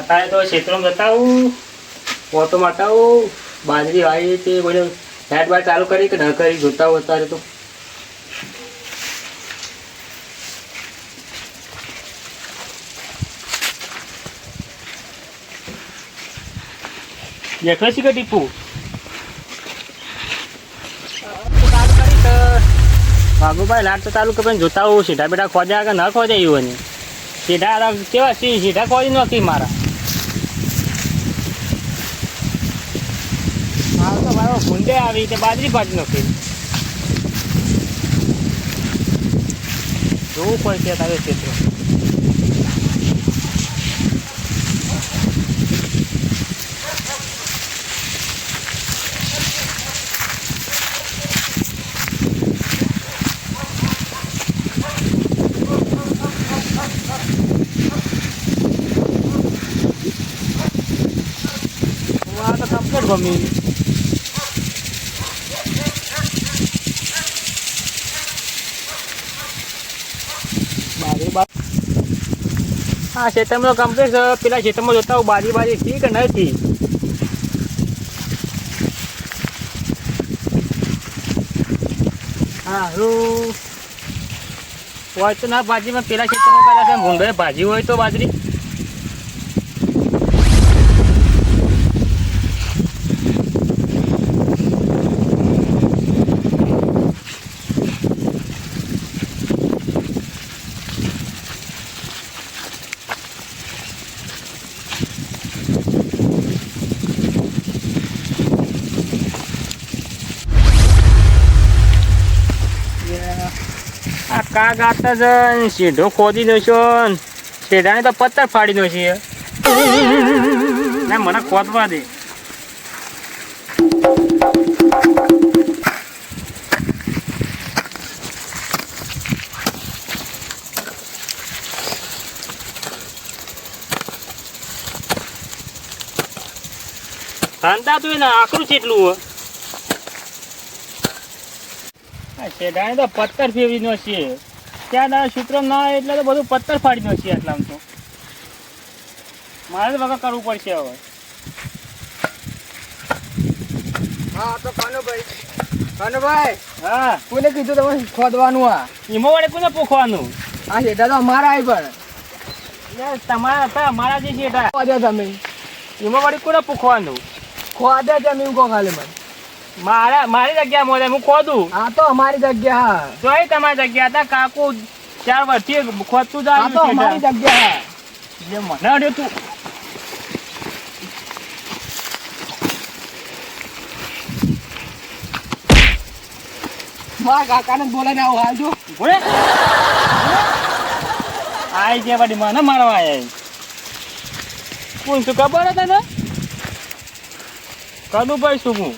અત્યારે તો ક્ષેત્રમાં જતા હું ઓટો મારતા હું બાજરી આવી તે બોલે હેડ બાર ચાલુ કરી કે ન કરી જોતા હું અત્યારે તો દેખો છે કે ટીપુ બાબુભાઈ લાટ તો ચાલુ કરીને જોતા હું સીધા બેટા ખોદ્યા કે ન ખોદ્યા એવું ને સીધા કેવા સીધા ખોદી નહોતી મારા મારો તો મારો ભૂંડે આવી તે બાજરી પાડી નાખી જોવું પડશે તારે ક્ષેત્ર કમ્પ્લીટ ગમી હા ખેતરમાં કમ્પ્લીટ પેલા ખેતરમાં જોતા હું બાજી થી કે નથી હા હોય તો ના ભાજીમાં પેલા ખેતરમાં કર્યા છે ભૂંડો ભાજી હોય તો બાજરી આ કા ગાતા છે સીધો ખોદી દો છો સીધાને તો પથ્થર ફાડી દો છે ના મને ખોદવા દે ખાંડા તું એને આકરું છે એટલું શેઢાને તો પથ્થર ફેરવી નો છે ત્યાં તારા સૂત્રો ના એટલે તો બધું પથ્થર ફાડી નો છે એટલામાં તો મારે તો વગર કરવું પડશે હવે હા તો કાનુભાઈ હા કોને કીધું તમે ખોદવાનું આ એમાં વડે કોને પૂછવાનું આ શેઠા તો અમારા આવી પણ તમારા હતા અમારા જે શેઠા ખોદે તમે એમાં વડે કોને પૂછવાનું ખોદે તમે એમ કહો ખાલી મને મારી જગ્યા મોડે હું ખોદું આ તો અમારી જગ્યા જોઈ તમારી જગ્યા હતા કાકુ 4 વર્ષથી ખોદતું આ તો અમારી જગ્યા જે મને અડ્યો તું મારા કાકાને બોલાને આવું હાલ જો બોલે આઈ જે બડી મને મારવા આયા કોણ શું ખબર હતા ને કદુભાઈ શું હું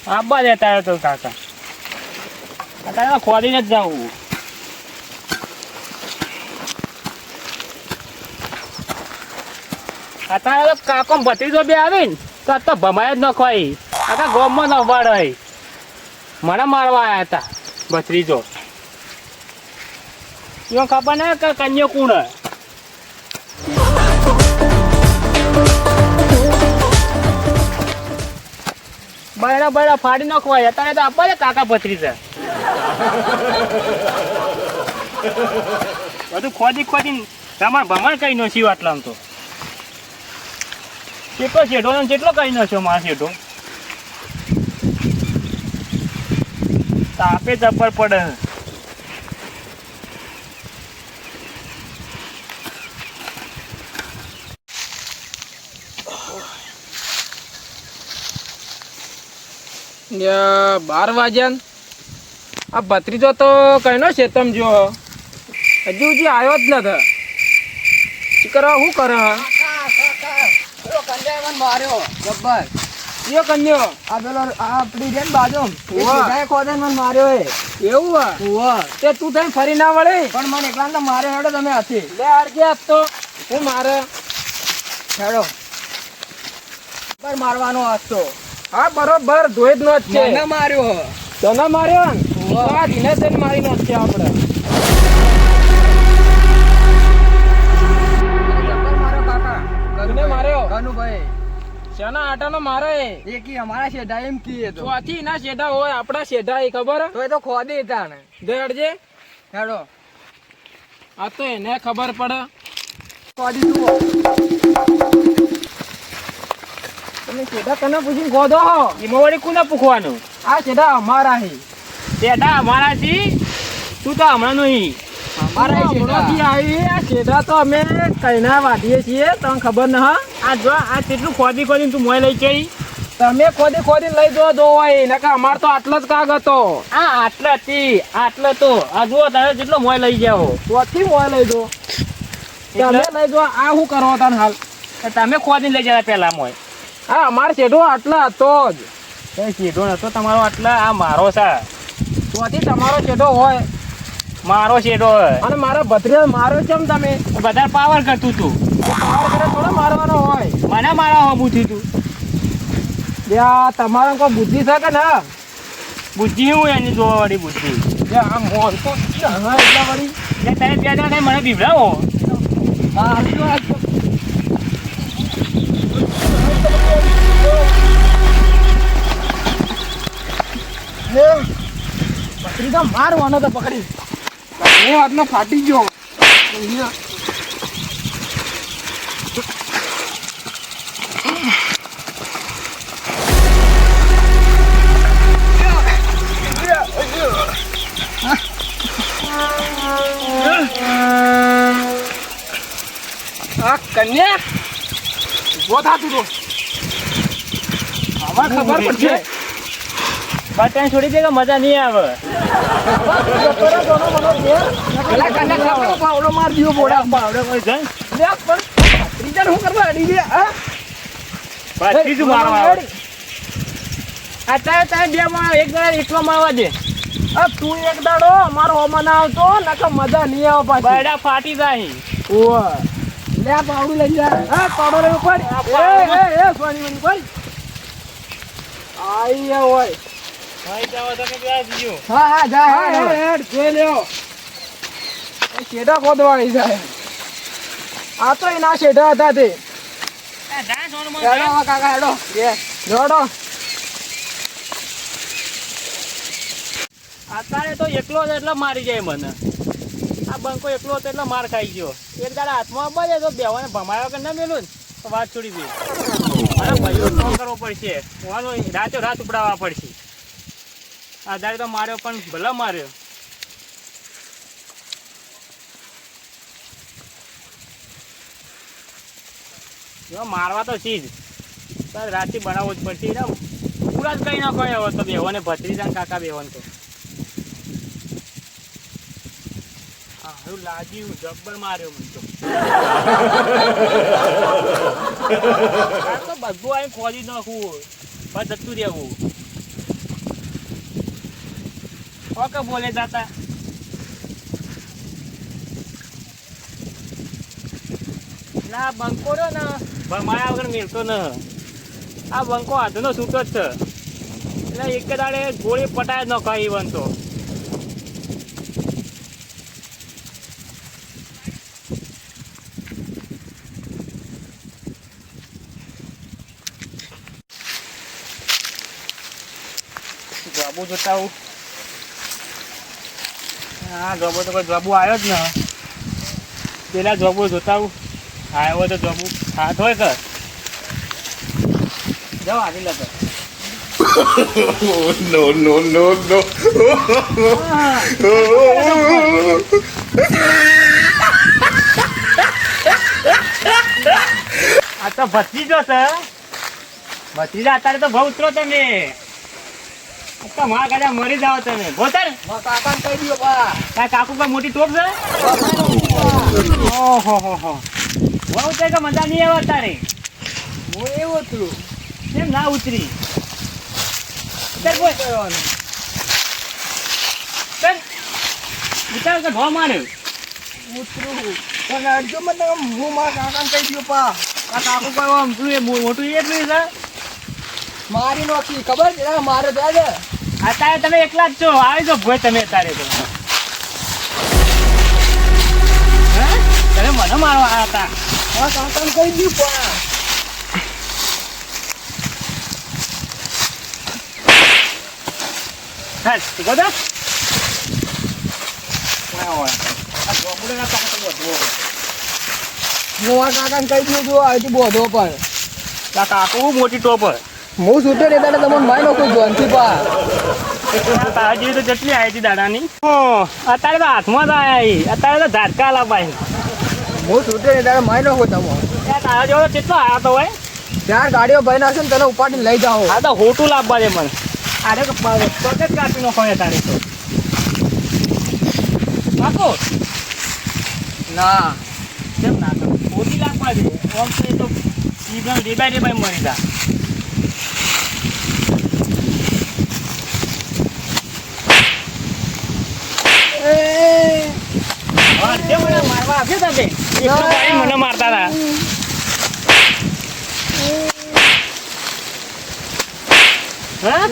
આબા દેતા તો કાકા અત્યારે ખોદીને જ જાઉં અત્યારે તો કાકો ભત્રીજો બે આવી ને તો ભમાય જ ન ખોઈ આખા ગોમમાં ન વાળે મને મારવા આવ્યા હતા ભત્રીજો એમાં ખબર ને કે કન્યો કુણ બરા ફાડી નાખવાય અત્યારે તો આપવા દે કાકા ભત્રીજા બધું ખોદી તમારે ભમણ કઈ નો છીએ આટલામ તો કેટલો શેઠો ને કેટલો કઈ નો છો મારા શેઠો તાપે જબર પડે બાર વાગ્યા આ ભત્રીજો તો કઈનો શેતમ જો હજુ આવ્યો જ નથી શું કરે માર્યો જબ્બર કયો કન્યો આ પેલો આપડી છે ને બાજુ ખોદે મને માર્યો એવું તે તું થઈને ફરી ના વળે પણ મને એકલા તો મારે હેડો તમે હાથી લે અડજે આપ તો હું મારે હેડો બરાબર મારવાનો હસ્તો હા બરોબર ધોઈ જ નો જ છે મને માર્યો તને માર્યો ને આ દિનેશ મારી નો જ છે આપણે કનુભાઈ શેના આટાનો મારે એ કી અમારા શેઢા એમ કીએ તો ચોથી ના શેઢા હોય આપડા શેઢા એ ખબર હે? તો એ તો ખોદી હતા ને દેડજે હેડો આ તો એને ખબર પડે. ખોદી જુઓ તમે શેઢા કને પૂછીને ખોદો હો એમાં વળી કોને પૂછવાનું? આ શેઢા અમારા હે શેઢા અમારાથી તું તો હમણાં નહીં. અમારા હે શેઢા. હમણાંથી આવી આ શેઢા તો અમે કઈના વાઢીએ છીએ તમને ખબર ન હા? આ જો આ કેટલું ખોદી ખોદીને તું મોય લઈ જઈ. તમે ખોદી ખોદીને લઈ જો હોય નકર અમાર તો આટલો જ કાગ હતો. આ આટલા હતી આટલો તો આ જુઓ તમે જેટલો મોય લઈ જાઓ. ચોથી મોય લઈ જો તમે લઈ જો આ શું કરો તને હાલ? તમે ખોદીને લઈ જતા પેલા મોય. હા અમાર શેઢો આટલા હતો જ. કઈ સીધો નતો તમારો આટલા. આ મારો છે. ચોથી તમારો શેઢો હોય મારો શેડો અને મારા ભત્રીજા મારો કેમ તમે બધા પાવર કરતું તું. પાવર કરે થોડો મારવાનો હોય. મને મારા હમું થયું તું. ત્યાં તમારા કોઈ બુદ્ધિ છે કે ના? બુદ્ધિ હું એની જોવા વાળી બુદ્ધિ. જે આ મોન તો હા એટલા વળી એટલે તમે બે જણા મને બીવડાવો. હા હાલજો હાલજો. ભત્રીજા મારવાનો તો પકડી એ વાતનો ફાટી ગયો. આ કન્યા ઉભો થાતું તો આમાં ખબર પડશે. બટન છોડી દે કે મજા નહીં આવે. પેલા કન્યા ખાવાનો પાવડો માર દીધો બોડા. બાવડે કોઈ જણ લે પણ ત્રીજા શું કરવા અડી ગયા હા? પાછી શું મારવા આવે? અત્યારે તમે બે માં એક જણા એકલો મારવા દે. આ તું એક દાડો અમારો હોમાં ના આવતો નકર મજા નહીં આવે પાછી. બરડા ફાટી જાય. ઓય લે આ પાવડું લઈ જા. હા પાવડો લઈ પડ. એ સોની મની પડ. આઈ હોય. ભાઈ જાવ તમે ગયા બીજું. હા હા જા હા હેડ જોઈ લ્યો. એ શેઢા ખોદવાળી જાય. આ તો એના શેઢા હતા તે. હેડો હવે કાકા હેડો. જોડો. અત્યારે તો એકલો હતો એટલે મારી જાય મને. આ બંકો એકલો હતો એટલે માર ખાઈ ગયો. એક દાડા હાથમાં બને તો બેવાને ભમાયો કે ના મેલું ને તો વાત છોડી દે. અરે ભાઈઓ ફોન કરવો પડશે. રાતે રાત ઉપડાવવા પડશે. આ દાડે તો માર્યો પણ ભલા માર્યો. મારવા તો સીધ રાતે બનાવવું જ પડશે. ને પૂરા જ કઈ ના કહે હવે તો બેવાને ભત્રીજા ને કાકા બેવાને તો હારું લાગ્યું. જબ્બર માર્યો મને તો. આ તો બધું અહીં ખોદી નાખવું બસ જતું રહેવું. ઓકે બોલે જાતા ના બંકો રહ્યો ને ભમાયા વગર મેળતો ન. આ બંકો હાથનો છૂટો જ છે એટલે એક દાડે ગોળી પટાય જ ન ખાઈ બનતો. જવાબો જોતા આવું. હા જવાબો તો કોઈ જવાબો આવ્યો જ ને. પેલા જવાબો જોતા આવું. આવ્યો હોય તો જવાબો હાથ હોય કે જાઓ આવી લગો. No, no, no, no. આ તો ભત્રીજો છે. ભત્રીજા અત્યારે તો બહુ ઉતરો તમે. મારા કાકા મરી જાઓ તમે. બોતર કાકા કહી દો પા કાકુ કોઈ મોટી ટોપ છે. ઓહો હો હો બહુ છે કે મજા નહીં આવે અત્યારે. હું એવું છું કેમ ના ઉતરી? ચાલ બોલ કરવાનું ચાલ ઉતાર કે ઢો માર્યો. ઉતરું પણ અડજો મને હું મારા કાકા કહી દો પા આ કાકુ કોઈ આમ શું એ મોટું એટલું છે. મારી નોખી ખબર છે મારે દાદા અત્યારે તમે એકલા જ છો. આવી જાઓ ભોય તમે અત્યારે તો. હે તમે મને મારવા આવ્યા હતા. હા કાકાને કહી દઉં પા હા ઊભો થા. ઓય, ઓય. આ ગોબડું ના કાકા તો બધું. હું આ કાકાને કહી દઉં છું અહીંથી બોધો પણ આ કાકો બહુ મોટી ટોપ હોય. હું છૂટે ને ત્યારે તમને મારી નાખું જોનથી પા તારા જેવી તો જેટલી આવી હતી દાદાની. અત્યારે તો હાથમાં જ આયા ઈ. અત્યારે તો ઝાટકા લાવવાય. હું છૂટે ને ત્યારે મારી નાખું તમે તારા જેવો તો કેટલો આવ્યો તો હોય. 4 ગાડીઓ ભાઈ નાખશે ને તને ઉપાડીને લઈ જાઓ આ તો હોટું લાવવા દે મને. અરે કે પગ જ કાપી નાખો તારે તો. કાકો ના કેમ ના તો હોટી લાવવા દે. ઓમ તો એ તો ડેબાઈ મરી જા. હા, તે મને મારવા આવ્યો તા તે. એકલો ભાઈ મને મારતા હતા. હા?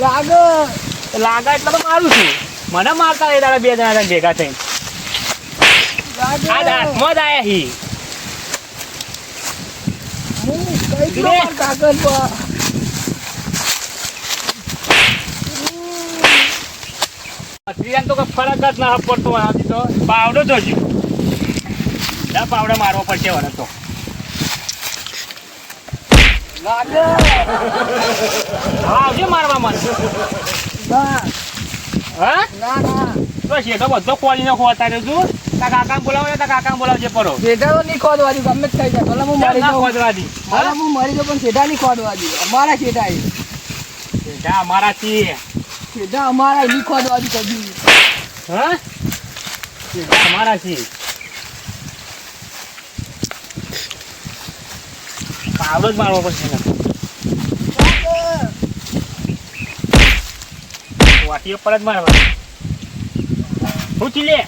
લાગા એટલે તો મારું છું. મને મારતા એ દાડા 2 જણા ભેગા થઈને. આ હાથમાં જ આયા હી. અસરીયાને તો કઈ ફરક જ ના પડતો આનાથી તો. પાવડો જોજો. ના પાવડો મારવો પડશે મને તો. હા, આવજે મારવા મને. હા? તો શેઠો બધો ખોલી નાખો અત્યારે તું. તારા કાકાને બોલાવો ને તારા કાકાને બોલાવજે પડો. શેઠા તો નહીં ખોદવા દી ગમે જ થઈ જાય ભલે હું મારી ના જાઉં ખોદવા દી. ભલે હું મરી જાઉં પણ શેઠા નહીં ખોદવા દી અમારા શેઠા એ. શેઠા અમારાથી. શેઠા અમારા નહીં ખોદવા દી કદી હા? શેઠા અમારાથી. પાવડો જ મારવો પડશે ને. વાટીઓ પર જ મારવા. પૂછી લે.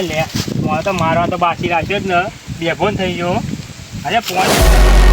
લે મને તો મારવા તો બાકી રાખ્યો જ ને. બેભોન થઈ ગયો. અરે 5